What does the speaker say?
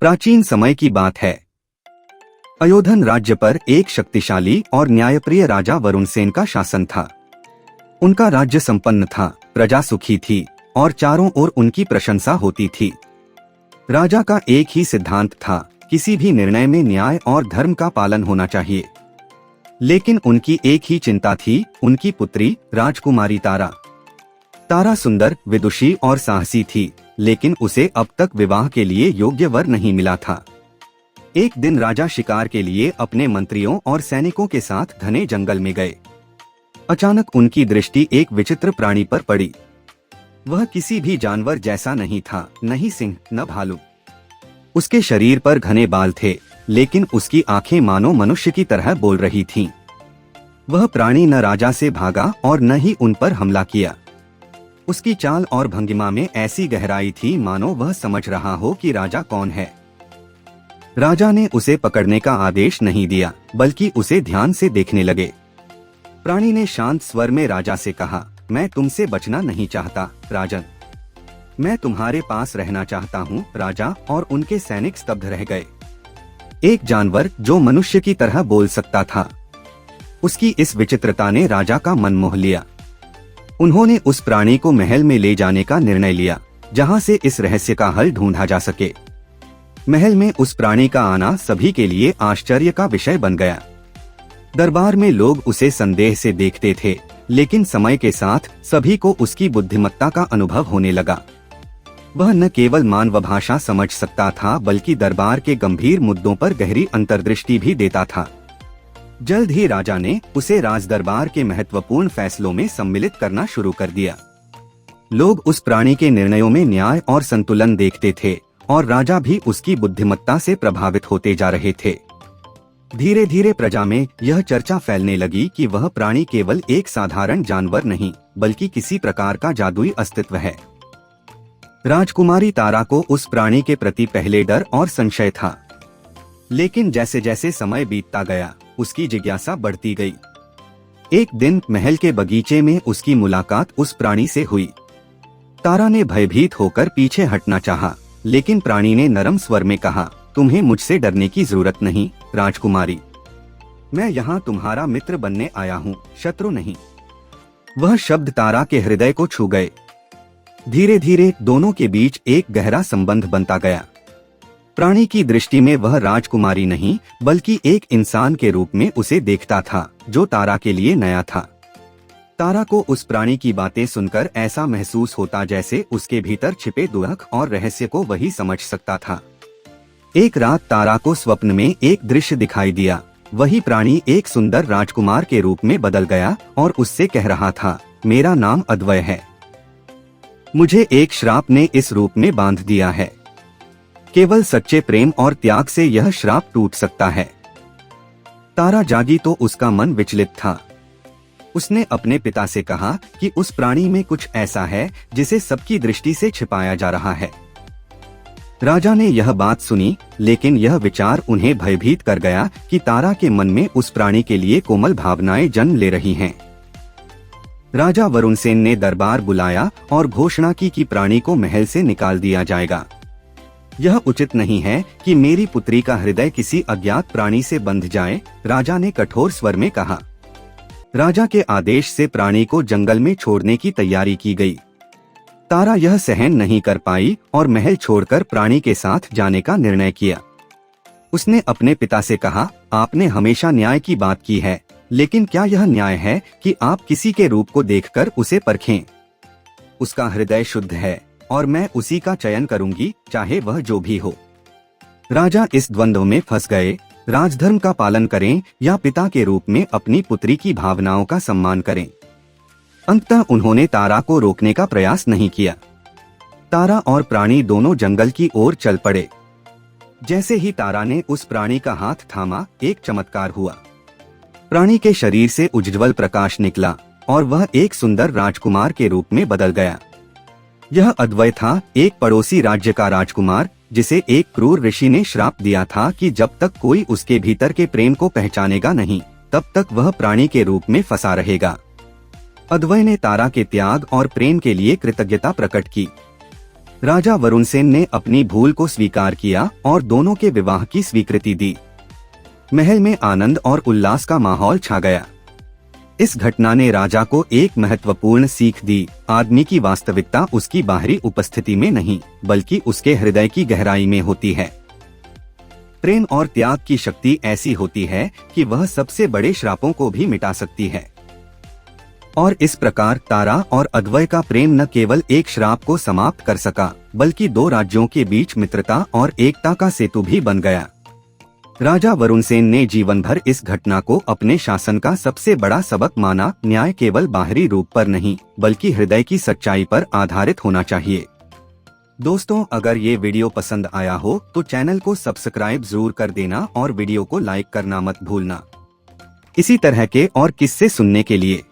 प्राचीन समय की बात है। अयोधन राज्य पर एक शक्तिशाली और न्यायप्रिय राजा वरुणसेन का शासन था। उनका राज्य संपन्न था, प्रजा सुखी थी और चारों ओर उनकी प्रशंसा होती थी। राजा का एक ही सिद्धांत था, किसी भी निर्णय में न्याय और धर्म का पालन होना चाहिए। लेकिन उनकी एक ही चिंता थी, उनकी पुत्री राजकुमारी तारा। तारा सुंदर, विदुषी और साहसी थी, लेकिन उसे अब तक विवाह के लिए योग्य वर नहीं मिला था। एक दिन राजा शिकार के लिए अपने मंत्रियों और सैनिकों के साथ घने जंगल में गए। अचानक उनकी दृष्टि एक विचित्र प्राणी पर पड़ी। वह किसी भी जानवर जैसा नहीं था, न ही सिंह न भालू। उसके शरीर पर घने बाल थे, लेकिन उसकी आंखें मानो मनुष्य की तरह बोल रही थीं। वह प्राणी न राजा से भागा और न ही उन पर हमला किया। उसकी चाल और भंगिमा में ऐसी गहराई थी मानो वह समझ रहा हो कि राजा कौन है। राजा ने उसे पकड़ने का आदेश नहीं दिया, बल्कि उसे ध्यान से देखने लगे। प्राणी ने शांत स्वर में राजा से कहा, मैं तुमसे बचना नहीं चाहता राजन, मैं तुम्हारे पास रहना चाहता हूँ। राजा और उनके सैनिक स्तब्ध रह गए। एक जानवर जो मनुष्य की तरह बोल सकता था, उसकी इस विचित्रता ने राजा का मन मोह लिया। उन्होंने उस प्राणी को महल में ले जाने का निर्णय लिया, जहां से इस रहस्य का हल ढूंढा जा सके। महल में उस प्राणी का आना सभी के लिए आश्चर्य का विषय बन गया। दरबार में लोग उसे संदेह से देखते थे, लेकिन समय के साथ सभी को उसकी बुद्धिमत्ता का अनुभव होने लगा। वह न केवल मानव भाषा समझ सकता था, बल्कि दरबार के गंभीर मुद्दों पर गहरी अंतर्दृष्टि भी देता था। जल्द ही राजा ने उसे राजदरबार के महत्वपूर्ण फैसलों में सम्मिलित करना शुरू कर दिया। लोग उस प्राणी के निर्णयों में न्याय और संतुलन देखते थे, और राजा भी उसकी बुद्धिमत्ता से प्रभावित होते जा रहे थे। धीरे धीरे प्रजा में यह चर्चा फैलने लगी कि वह प्राणी केवल एक साधारण जानवर नहीं, बल्कि किसी प्रकार का जादुई अस्तित्व है। राजकुमारी तारा को उस प्राणी के प्रति पहले डर और संशय था, लेकिन जैसे जैसे समय बीतता गया, उसकी जिज्ञासा बढ़ती गई। एक दिन महल के बगीचे में उसकी मुलाकात उस प्राणी से हुई। तारा ने भयभीत होकर पीछे हटना चाहा, लेकिन प्राणी ने नरम स्वर में कहा, तुम्हें मुझसे डरने की जरूरत नहीं राजकुमारी, मैं यहाँ तुम्हारा मित्र बनने आया हूँ, शत्रु नहीं। वह शब्द तारा के हृदय को छू गए। धीरे धीरे दोनों के बीच एक गहरा संबंध बनता गया। प्राणी की दृष्टि में वह राजकुमारी नहीं, बल्कि एक इंसान के रूप में उसे देखता था, जो तारा के लिए नया था। तारा को उस प्राणी की बातें सुनकर ऐसा महसूस होता जैसे उसके भीतर छिपे दुख और रहस्य को वही समझ सकता था। एक रात तारा को स्वप्न में एक दृश्य दिखाई दिया। वही प्राणी एक सुंदर राजकुमार के रूप में बदल गया और उससे कह रहा था, मेरा नाम अद्वय है। मुझे एक श्राप ने इस रूप में बांध दिया है। केवल सच्चे प्रेम और त्याग से यह श्राप टूट सकता है। तारा जागी तो उसका मन विचलित था। उसने अपने पिता से कहा कि उस प्राणी में कुछ ऐसा है जिसे सबकी दृष्टि से छिपाया जा रहा है। राजा ने यह बात सुनी, लेकिन यह विचार उन्हें भयभीत कर गया कि तारा के मन में उस प्राणी के लिए कोमल भावनाएं जन्म ले रही हैं। राजा वरुणसेन ने दरबार बुलाया और घोषणा की कि प्राणी को महल से निकाल दिया जाएगा। यह उचित नहीं है कि मेरी पुत्री का हृदय किसी अज्ञात प्राणी से बंध जाए, राजा ने कठोर स्वर में कहा। राजा के आदेश से प्राणी को जंगल में छोड़ने की तैयारी की गई। तारा यह सहन नहीं कर पाई और महल छोड़कर प्राणी के साथ जाने का निर्णय किया। उसने अपने पिता से कहा, आपने हमेशा न्याय की बात की है, लेकिन क्या यह न्याय है कि आप किसी के रूप को देखकर उसे परखें? उसका हृदय शुद्ध है और मैं उसी का चयन करूंगी, चाहे वह जो भी हो। राजा इस द्वंद्व में फंस गए, राजधर्म का पालन करें या पिता के रूप में अपनी पुत्री की भावनाओं का सम्मान करें। अंततः उन्होंने तारा को रोकने का प्रयास नहीं किया। तारा और प्राणी दोनों जंगल की ओर चल पड़े। जैसे ही तारा ने उस प्राणी का हाथ थामा, एक चमत्कार हुआ। प्राणी के शरीर से उज्ज्वल प्रकाश निकला और वह एक सुंदर राजकुमार के रूप में बदल गया। यह अद्वय था, एक पड़ोसी राज्य का राजकुमार, जिसे एक क्रूर ऋषि ने श्राप दिया था कि जब तक कोई उसके भीतर के प्रेम को पहचानेगा नहीं, तब तक वह प्राणी के रूप में फंसा रहेगा। अद्वय ने तारा के त्याग और प्रेम के लिए कृतज्ञता प्रकट की। राजा वरुण सेन ने अपनी भूल को स्वीकार किया और दोनों के विवाह की स्वीकृति दी। महल में आनंद और उल्लास का माहौल छा गया। इस घटना ने राजा को एक महत्वपूर्ण सीख दी। आदमी की वास्तविकता उसकी बाहरी उपस्थिति में नहीं, बल्कि उसके हृदय की गहराई में होती है। प्रेम और त्याग की शक्ति ऐसी होती है कि वह सबसे बड़े श्रापों को भी मिटा सकती है। और इस प्रकार तारा और अद्वय का प्रेम न केवल एक श्राप को समाप्त कर सका, बल्कि दो राज्यों के बीच मित्रता और एकता का सेतु भी बन गया। राजा वरुण सेन ने जीवन भर इस घटना को अपने शासन का सबसे बड़ा सबक माना। न्याय केवल बाहरी रूप पर नहीं, बल्कि हृदय की सच्चाई पर आधारित होना चाहिए। दोस्तों, अगर ये वीडियो पसंद आया हो तो चैनल को सब्सक्राइब जरूर कर देना और वीडियो को लाइक करना मत भूलना। इसी तरह के और किस्से सुनने के लिए